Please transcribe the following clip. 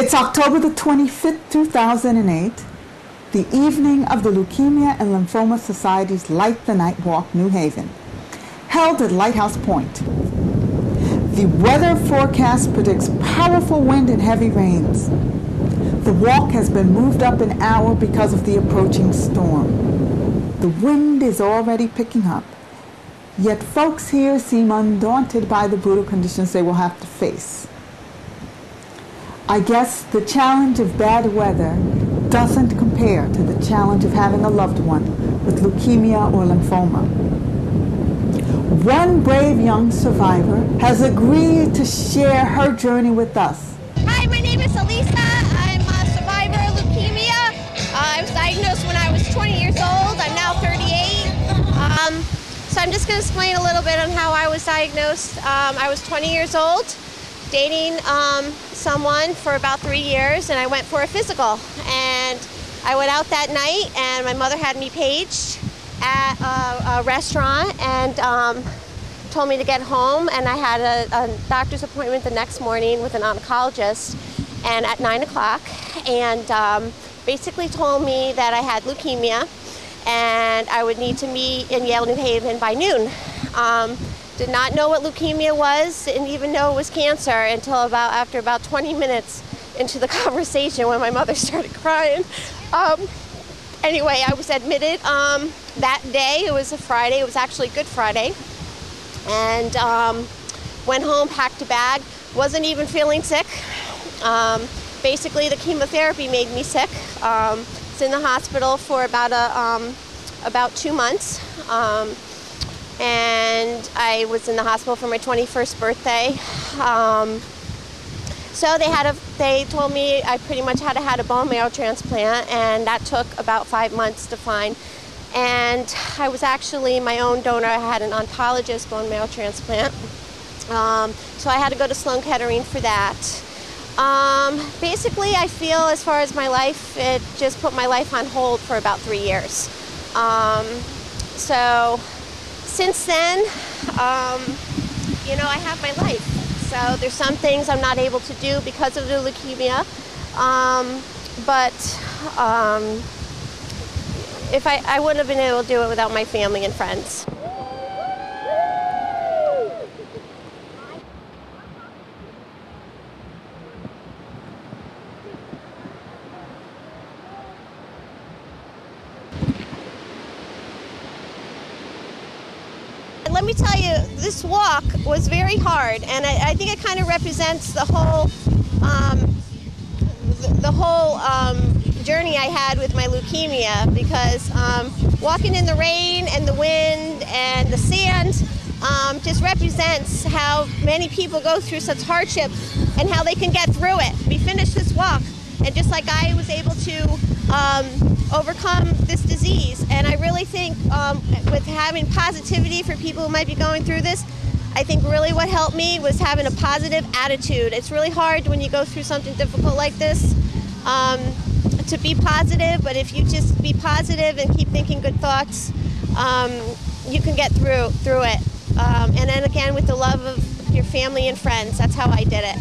It's October the 25th, 2008, the evening of the Leukemia and Lymphoma Society's Light the Night Walk, New Haven, held at Lighthouse Point. The weather forecast predicts powerful wind and heavy rains. The walk has been moved up an hour because of the approaching storm. The wind is already picking up, yet folks here seem undaunted by the brutal conditions they will have to face. I guess the challenge of bad weather doesn't compare to the challenge of having a loved one with leukemia or lymphoma. One brave young survivor has agreed to share her journey with us. Hi, my name is Elisa. I'm a survivor of leukemia. I was diagnosed when I was 20 years old. I'm now 38. So I'm just going to explain a little bit on how I was diagnosed. I was 20 years old, dating someone for about 3 years, and I went for a physical. And I went out that night, and my mother had me paged at a restaurant and told me to get home, and I had a doctor's appointment the next morning with an oncologist and at 9 o'clock, and basically told me that I had leukemia and I would need to meet in Yale, New Haven by noon. Did not know what leukemia was, didn't even know it was cancer until after about 20 minutes into the conversation when my mother started crying. Anyway, I was admitted that day. It was a Friday. It was actually Good Friday. And went home, packed a bag, wasn't even feeling sick. Basically, the chemotherapy made me sick. Was in the hospital for about 2 months. And I was in the hospital for my 21st birthday. So they told me I pretty much had to have a bone marrow transplant, and that took about 5 months to find. And I was actually my own donor. I had an oncologist bone marrow transplant. So I had to go to Sloan Kettering for that. Basically, I feel as far as my life, it just put my life on hold for about 3 years. So since then, I have my life. So there's some things I'm not able to do because of the leukemia. If I wouldn't have been able to do it without my family and friends. Let me tell you, this walk was very hard, and I think it kind of represents the whole journey I had with my leukemia, because walking in the rain and the wind and the sand just represents how many people go through such hardship and how they can get through it. We finished this walk, and just like I was able to overcome this disease, and I really think with having positivity for people who might be going through this, I think really what helped me was having a positive attitude. It's really hard when you go through something difficult like this to be positive, but if you just be positive and keep thinking good thoughts, you can get through it. And then again, with the love of your family and friends, that's how I did it.